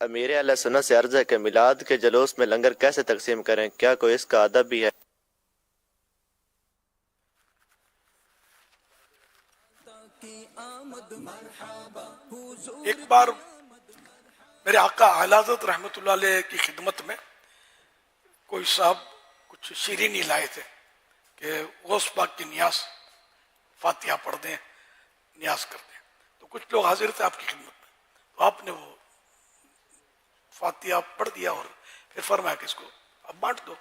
امیر اہل سنت سے عرض ہے کہ میلاد کے جلوس میں لنگر کیسے تقسیم کریں، کیا کوئی اس کا ادب بھی ہے؟ ایک بار میرے آقا اعلی حضرت رحمۃ اللہ علیہ کی خدمت میں کوئی صاحب کچھ شیرینی لائے تھے کہ غوث پاک کی نیاز فاتحہ پڑھ دیں، نیاز کر دیں. تو کچھ لوگ حاضر تھے آپ کی خدمت میں، تو آپ نے وہ فاتحہ پڑھ دیا اور پھر فرمایا کہ اس کو اب بانٹ دو.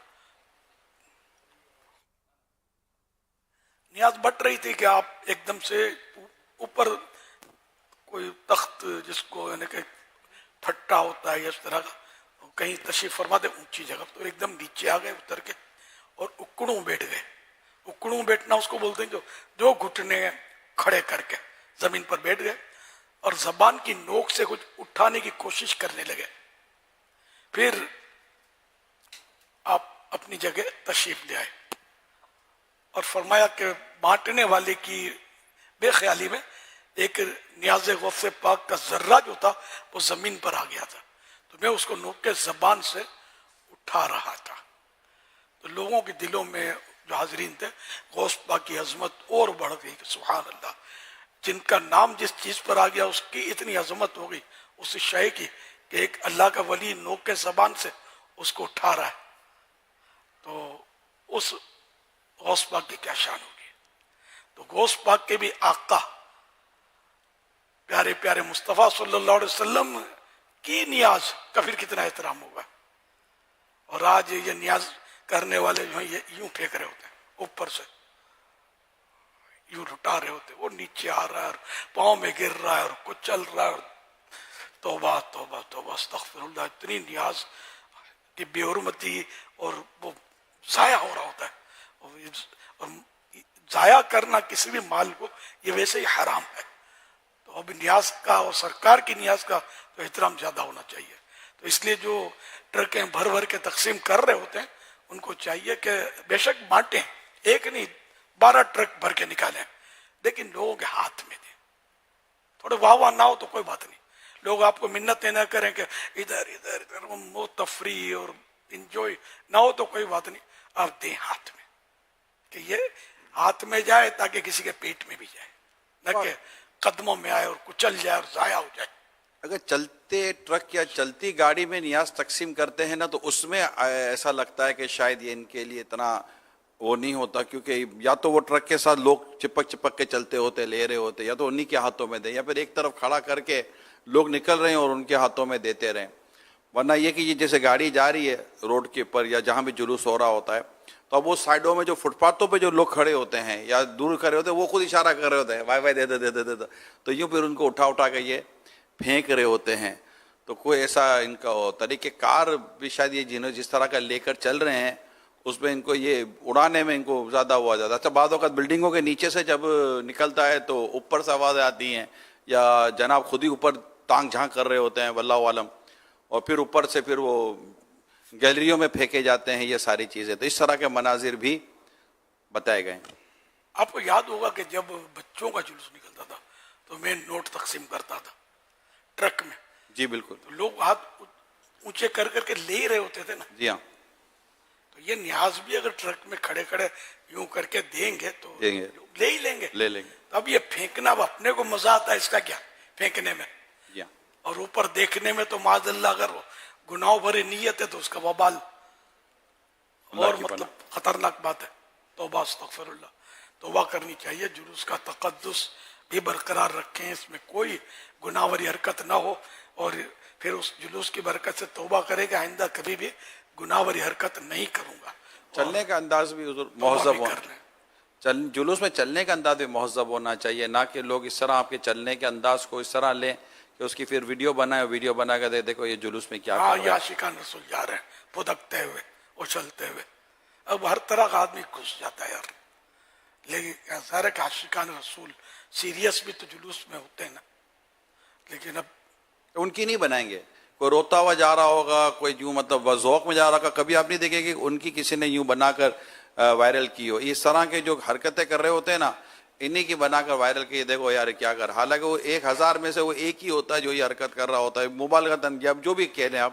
نیاز بٹ رہی تھی کہ آپ ایک دم سے اوپر کوئی تخت جس کو یعنی کہ پھٹا ہوتا ہے یا اس طرح کا کہیں تشریف فرما دے اونچی جگہ، تو ایک دم نیچے آ گئے اتر کے اور اکڑوں بیٹھ گئے. اکڑوں بیٹھنا اس کو بولتے ہیں جو گھٹنے کھڑے کر کے زمین پر بیٹھ گئے اور زبان کی نوک سے کچھ اٹھانے کی کوشش کرنے لگے. پھر آپ اپنی جگہ تشریف لے آئے اور فرمایا کہ بانٹنے والے کی بے خیالی میں ایک نیاز غوث پاک کا ذرہ جو تھا وہ زمین پر آ گیا تھا، تو میں اس کو نوک کے زبان سے اٹھا رہا تھا. تو لوگوں کے دلوں میں جو حاضرین تھے غوث پاک کی عظمت اور بڑھ گئی کہ سبحان اللہ، جن کا نام جس چیز پر آ گیا اس کی اتنی عظمت ہو گئی اس شے کی کہ ایک اللہ کا ولی نوک کے زبان سے اس کو اٹھا رہا ہے. تو اس غوث پاک کی کیا شان ہوگی. تو غوث پاک کے بھی آقا پیارے پیارے مصطفیٰ صلی اللہ علیہ وسلم کی نیاز کا پھر کتنا احترام ہوگا. اور آج یہ نیاز کرنے والے جو ہیں یہ یوں پھینک رہے ہوتے ہیں اوپر سے، یوں لٹا رہے ہوتے ہیں، وہ نیچے آ رہا ہے اور پاؤں میں گر رہا ہے اور کچل رہا ہے. توبہ توبہ توبہ استغفر اللہ. اتنی نیاز کی بے حرمتی اور وہ ضائع ہو رہا ہوتا ہے. اور ضائع کرنا کسی بھی مال کو یہ ویسے ہی حرام ہے. تو اب نیاز کا اور سرکار کی نیاز کا تو احترام زیادہ ہونا چاہیے. تو اس لیے جو ٹرکیں بھر بھر کے تقسیم کر رہے ہوتے ہیں ان کو چاہیے کہ بے شک بانٹیں، ایک نہیں 12 ٹرک بھر کے نکالیں، لیکن لوگوں کے ہاتھ میں دیں. تھوڑے واہ واہ نہ ہو تو کوئی بات نہیں، لوگ آپ کو منتیں نہ کریں کہ ادھر ادھر ادھر وہ تفریح اور انجوائے نہ ہو تو کوئی بات نہیں، آپ دیں ہاتھ میں کہ یہ ہاتھ میں جائے تاکہ کسی کے پیٹ میں بھی جائے، نہ کہ قدموں میں آئے اور کچل جائے اور ضائع ہو جائے. اگر چلتے ٹرک یا چلتی گاڑی میں نیاز تقسیم کرتے ہیں نا تو اس میں ایسا لگتا ہے کہ شاید یہ ان کے لیے اتنا وہ نہیں ہوتا، کیونکہ یا تو وہ ٹرک کے ساتھ لوگ چپک چپک کے چلتے ہوتے لے رہے ہوتے، یا تو انہی کے ہاتھوں میں دیں، یا پھر ایک طرف کھڑا کر کے لوگ نکل رہے ہیں اور ان کے ہاتھوں میں دیتے رہیں. ورنہ یہ کہ یہ جیسے گاڑی جا رہی ہے روڈ کے اوپر یا جہاں بھی جلوس ہو رہا ہوتا ہے تو اب وہ سائڈوں میں جو فٹ پاتھوں پہ جو لوگ کھڑے ہوتے ہیں یا دور کھڑے ہوتے ہیں وہ خود اشارہ کر رہے ہوتے ہیں، وائی وائی دے دے دے دے دے، تو یوں پھر ان کو اٹھا اٹھا کے یہ پھینک رہے ہوتے ہیں. تو کوئی ایسا ان کا طریقہ کار بھی شاید یہ جنہوں جس طرح کا لے کر چل رہے ہیں اس میں ان کو یہ اڑانے میں ان کو زیادہ ہوا جاتا ہے. اچھا بعض اوقات بلڈنگوں کے نیچے سے جب نکلتا ہے تو اوپر سے آوازیں آتی ہیں یا جناب خود ہی اوپر ٹانگ جھانک کر رہے ہوتے ہیں واللہ عالم، اور پھر اوپر سے پھر وہ گیلریوں میں پھینکے جاتے ہیں یہ ساری چیزیں. تو اس طرح کے مناظر بھی بتائے گئے ہیں. آپ کو یاد ہوگا کہ جب بچوں کا جلوس نکلتا تھا تو میں نوٹ تقسیم کرتا تھا ٹرک میں. جی بالکل. تو لوگ ہاتھ اونچے کر کر کے لے رہے ہوتے تھے نا. جی ہاں. تو یہ نیاز بھی اگر ٹرک میں کھڑے کھڑے یوں کر کے دیں گے تو دیں گے، لوگ لے ہی لیں گے. لے لیں گے. تو اب یہ پھینکنا اب اپنے کو مزہ آتا ہے اس کا کیا پھینکنے میں، جی ہاں. اور اوپر دیکھنے میں تو معاذ اللہ اگر وہ گناہ بھری نیت ہے تو اس کا وبال اور مطلب خطرناک بات ہے. توبہ استغفر اللہ. توبہ کرنی چاہیے. جلوس کا تقدس بھی برقرار رکھیں، اس میں کوئی گناہ بھری حرکت نہ ہو، اور پھر اس جلوس کی برکت سے توبہ کرے کہ آئندہ کبھی بھی گناہ بھری حرکت نہیں کروں گا. چلنے کا انداز بھی حضور مہذب ہونا، جلوس میں چلنے کا انداز بھی مہذب ہونا چاہیے، نہ کہ لوگ اس طرح آپ کے چلنے کے انداز کو اس طرح لیں کہ اس کی پھر ویڈیو بنائے، ویڈیو بنا کے دے دیکھو یہ جلوس میں کیا کر رہے ہیں. یہ عاشقان رسول جا رہے ہیں پھدکتے ہوئے اچھلتے ہوئے. اب ہر طرح کا آدمی گھس جاتا ہے یار، لیکن ظاہر ہے کہ عاشقان رسول سیریس بھی تو جلوس میں ہوتے ہیں نا. لیکن اب ان کی نہیں بنائیں گے. کوئی روتا ہوا جا رہا ہوگا، کوئی یوں مطلب ذوق میں جا رہا ہوگا، کبھی آپ نہیں دیکھیں کہ ان کی کسی نے یوں بنا کر وائرل کی ہو. اس طرح کے جو حرکتیں کر رہے ہوتے ہیں نا انہی کی بنا کر وائرل کی دیکھو یار کیا کر، حالانکہ وہ 1000 میں سے وہ ایک ہی ہوتا ہے جو یہ حرکت کر رہا ہوتا ہے، مبالغتاً یا جو بھی کہہ لیں آپ،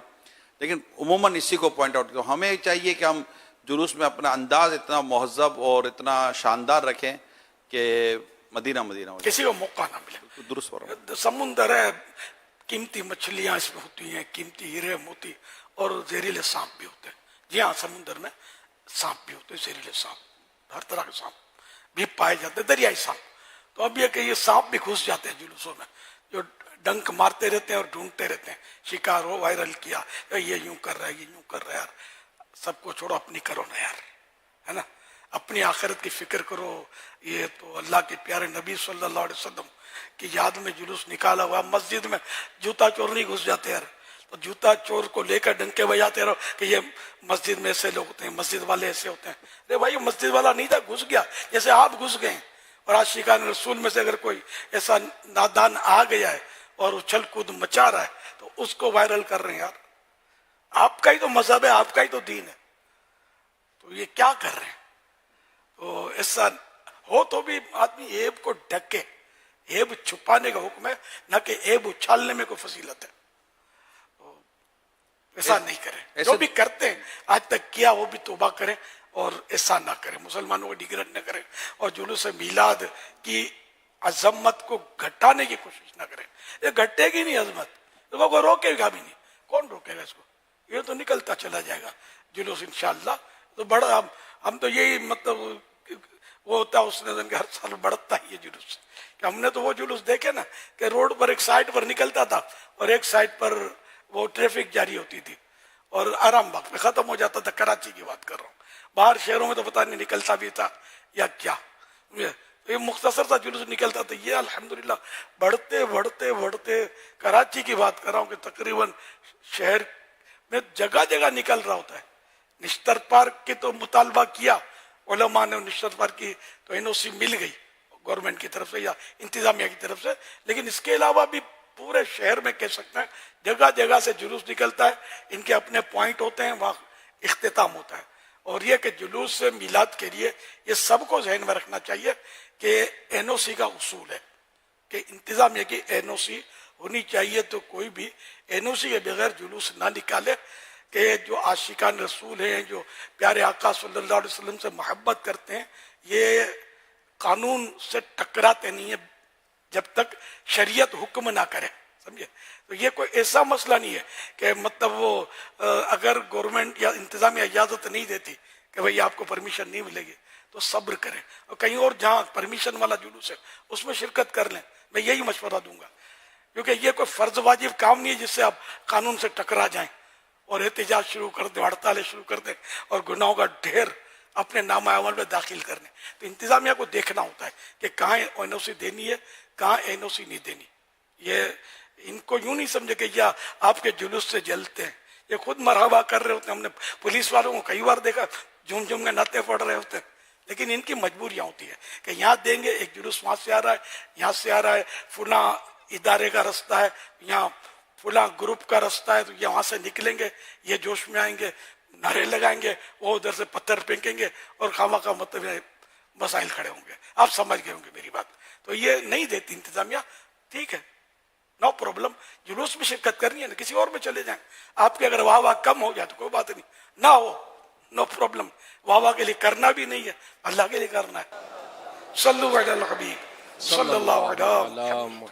لیکن عموماً اسی کو پوائنٹ آؤٹ کرو. ہمیں چاہیے کہ ہم جلوس میں اپنا انداز اتنا مہذب اور اتنا شاندار رکھیں کہ مدینہ مدینہ ہو جائے. کسی کو موقع نہ ملے. درست فرمایا. سمندر ہے، قیمتی مچھلیاں اس میں ہوتی ہیں، قیمتی ہیرے موتی اور زہریلے سانپ بھی ہوتے ہیں. جی ہاں، سمندر میں سانپ بھی ہوتے ہیں، زہریلے سانپ، ہر طرح کے سانپ بھی پائے جاتے ہیں، دریائی سانپ. تو اب یہ کہ یہ سانپ بھی گھس جاتے ہیں جلوسوں میں، جو ڈنک مارتے رہتے ہیں اور ڈھونڈتے رہتے ہیں. شکار ہو، وائرل کیا، یہ یوں کر رہا ہے، یہ یوں کر رہا ہے. یار سب کو چھوڑو، اپنی کرو نا یار، ہے نا، اپنی آخرت کی فکر کرو. یہ تو اللہ کے پیارے نبی صلی اللہ علیہ وسلم کی یاد میں جلوس نکالا ہوا. مسجد میں جوتا چور نہیں گھس جاتے یار، تو جوتا چور کو لے کر ڈنکے بجاتے رہو کہ یہ مسجد میں ایسے لوگ ہوتے ہیں، مسجد والے ایسے ہوتے ہیں. ارے بھائی مسجد والا نہیں تھا، گھس گیا جیسے آپ گھس گئے. اور عاشقان رسول میں سے اگر کوئی ایسا نادان آ گیا ہے اور اچھل کود مچا رہا ہے تو اس کو وائرل کر رہے ہیں. یار آپ کا ہی تو مذہب ہے، آپ کا ہی تو دین ہے، تو یہ کیا کر رہے ہیں؟ تو ایسا ہو تو بھی آدمی عیب کو ڈھکے. عیب چھپانے کا حکم ہے، نہ کہ عیب اچھالنے میں کوئی فضیلت ہے. ایسا نہیں کریں. جو بھی کرتے ہیں آج تک کیا وہ بھی توبہ کریں اور ایسا نہ کریں، مسلمانوں کو ڈیگریڈ نہ کریں اور جلوس میلاد کی عظمت کو گھٹانے کی کوشش نہ کریں. یہ گھٹے گی نہیں عظمت، لوگوں کو روکے گا بھی نہیں. کون روکے گا اس کو؟ یہ تو نکلتا چلا جائے گا جلوس انشاءاللہ. تو بڑا ہم تو یہی مطلب وہ ہوتا ہے اس نے ہر سال بڑھتا ہی ہے جلوس. کہ ہم نے تو وہ جلوس دیکھے نا کہ روڈ پر ایک سائڈ پر نکلتا تھا اور ایک سائڈ پر وہ ٹریفک جاری ہوتی تھی اور آرام باغ میں ختم ہو جاتا تھا. کراچی کی بات کر رہا ہوں، باہر شہروں میں تو پتہ نہیں نکلتا بھی تھا یا کیا. یہ مختصر سا جلوس نکلتا تھا. یہ الحمدللہ بڑھتے بڑھتے بڑھتے کراچی کی بات کر رہا ہوں کہ تقریباً شہر میں جگہ جگہ نکل رہا ہوتا ہے. نشتر پارک کے تو مطالبہ کیا علماء نے، نشتر پارک کی تو NOC مل گئی گورنمنٹ کی طرف سے یا انتظامیہ کی طرف سے. لیکن اس کے علاوہ بھی پورے شہر میں کہہ سکتے ہیں جگہ جگہ سے جلوس نکلتا ہے. ان کے اپنے پوائنٹ ہوتے ہیں، وہاں اختتام ہوتا ہے. اور یہ کہ جلوس سے میلاد کے لیے یہ سب کو ذہن میں رکھنا چاہیے کہ NOC کا اصول ہے کہ انتظامیہ کی NOC ہونی چاہیے. تو کوئی بھی NOC کے بغیر جلوس نہ نکالے. کہ جو عاشقان رسول ہیں، جو پیارے آقا صلی اللہ علیہ وسلم سے محبت کرتے ہیں، یہ قانون سے ٹکراتے نہیں ہیں جب تک شریعت حکم نہ کرے. سمجھے؟ تو یہ کوئی ایسا مسئلہ نہیں ہے کہ مطلب وہ اگر گورنمنٹ یا انتظامیہ اجازت نہیں دیتی کہ بھئی آپ کو پرمیشن نہیں ملے گی تو صبر کریں اور کہیں اور جہاں پرمیشن والا جلوس ہے اس میں شرکت کر لیں. میں یہی مشورہ دوں گا، کیونکہ یہ کوئی فرض واجب کام نہیں ہے جس سے آپ قانون سے ٹکرا جائیں اور احتجاج شروع کر دیں، ہڑتالیں شروع کر دیں اور گناہوں کا ڈھیر اپنے نامہ عمل میں داخل کرنے. تو انتظامیہ کو دیکھنا ہوتا ہے کہ کہاں NOC دینی ہے، کہاں NOC نہیں دینی. یہ ان کو یوں نہیں سمجھے کہ یا آپ کے جلوس سے جلتے ہیں، یہ خود مرحبا کر رہے ہوتے ہیں. ہم نے پولیس والوں کو کئی بار دیکھا جھوم جھوم کے نعتیں پڑھ رہے ہوتے ہیں، لیکن ان کی مجبوریاں ہوتی ہے کہ یہاں دیں گے، ایک جلوس وہاں سے آ رہا ہے، یہاں سے آ رہا ہے، فلاں ادارے کا رستہ ہے، یہاں فلاں گروپ کا رستہ ہے، تو یہ وہاں سے نکلیں گے، یہ جوش میں آئیں گے، نعرے لگائیں گے، وہ ادھر سے پتھر پھینکیں گے اور خواہ کا مطلب مسائل کھڑے ہوں گے. آپ سمجھ گئے ہوں گے میری بات. تو یہ نہیں دیتی انتظامیہ. ٹھیک ہے، نو پرابلم. جلوس میں شرکت کرنی ہے نا، کسی اور میں چلے جائیں. آپ کی اگر واہ واہ کم ہو جائے تو کوئی بات نہیں، نہ ہو، نو پرابلم. واہ واہ کے لیے کرنا بھی نہیں ہے، اللہ کے لیے کرنا ہے. صلو علی الحبیب صلی اللہ علیہ وسلم.